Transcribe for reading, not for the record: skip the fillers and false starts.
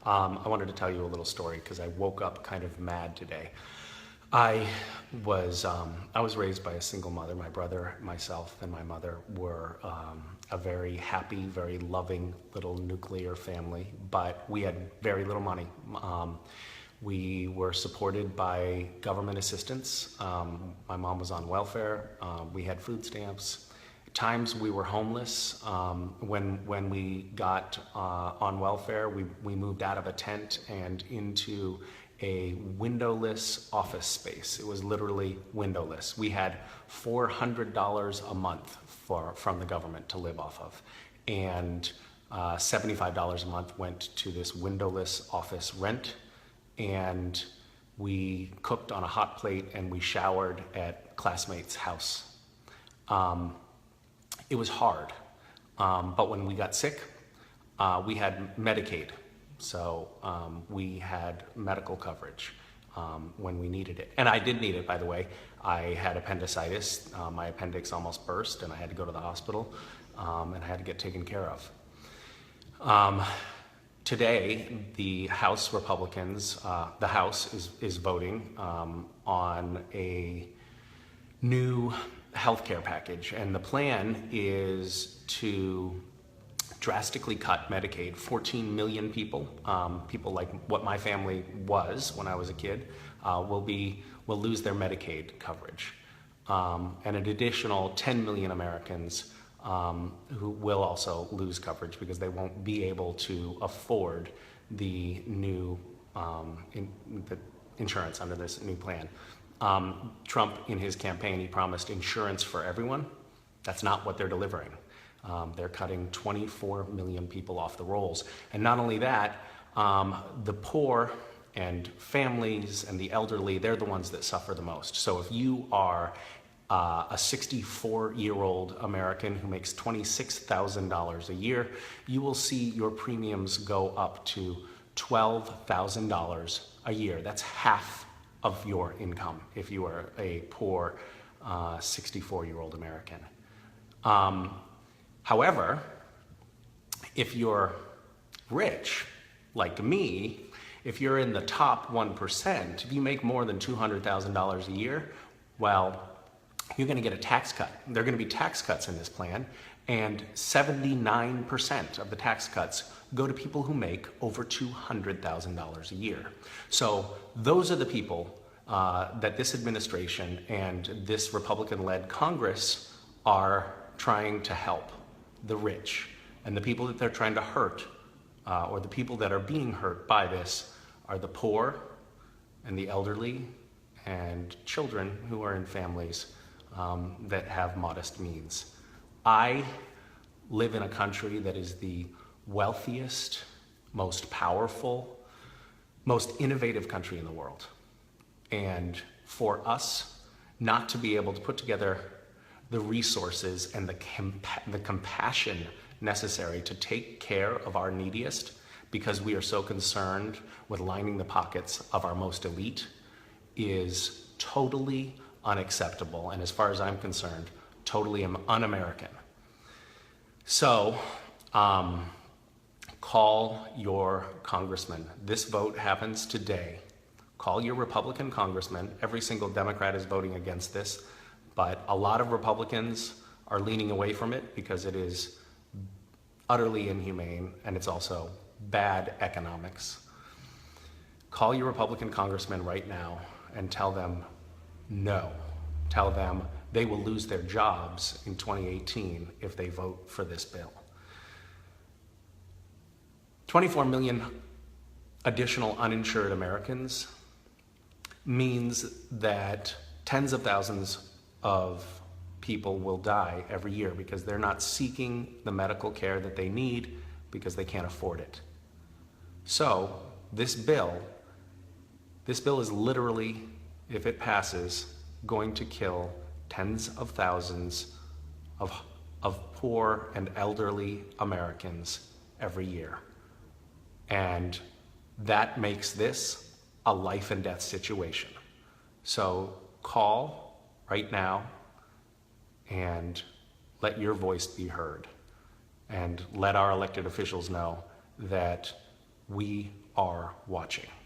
I wanted to tell you a little story because I woke up kind of mad today. I I was raised by a single mother. My brother, myself, and my mother were a very happy, very loving little nuclear family, but we had very little money. We were supported by government assistance. My mom was on welfare. We had food stamps. At times we were homeless. When we got on welfare, we moved out of a tent and into a windowless office space. It was literally windowless. We had $400 a month from the government to live off of, and $75 a month went to this windowless office rent, and we cooked on a hot plate and we showered at classmates' house. It was hard, but when we got sick, we had Medicaid. So we had medical coverage when we needed it. And I did need it, by the way. I had appendicitis. My appendix almost burst, and I had to go to the hospital, and I had to get taken care of. Today, the House Republicans, the House is voting on a new healthcare package, and the plan is to drastically cut Medicaid. 14 million people, people like what my family was when I was a kid, will lose their Medicaid coverage, and an additional 10 million Americans who will also lose coverage because they won't be able to afford the new the insurance under this new plan. Trump, in his campaign, he promised insurance for everyone. That's not what they're delivering. They're cutting 24 million people off the rolls. And not only that, the poor and families and the elderly, they're the ones that suffer the most. So if you are a 64-year-old American who makes $26,000 a year, you will see your premiums go up to $12,000 a year. That's half of your income if you are a poor 64-year-old American. However, if you're rich, like me, if you're in the top 1%, if you make more than $200,000 a year, well, you're going to get a tax cut. There are going to be tax cuts in this plan, and 79% of the tax cuts go to people who make over $200,000 a year. So those are the people that this administration and this Republican-led Congress are trying to help. The rich, and the people that they're trying to hurt, or the people that are being hurt by this, are the poor and the elderly and children who are in families that have modest means. I live in a country that is the wealthiest, most powerful, most innovative country in the world. And for us not to be able to put together the resources and the compassion necessary to take care of our neediest because we are so concerned with lining the pockets of our most elite is totally unacceptable, and as far as I'm concerned, totally un-American. So, call your congressman. This vote happens today. Call your Republican congressman. Every single Democrat is voting against this. But a lot of Republicans are leaning away from it because it is utterly inhumane and it's also bad economics. Call your Republican congressman right now and tell them no. Tell them they will lose their jobs in 2018 if they vote for this bill. 24 million additional uninsured Americans means that tens of thousands of people will die every year because they're not seeking the medical care that they need because they can't afford it. So this bill is literally, if it passes, going to kill tens of thousands of poor and elderly Americans every year. And that makes this a life and death situation. So call right now and let your voice be heard, and let our elected officials know that we are watching.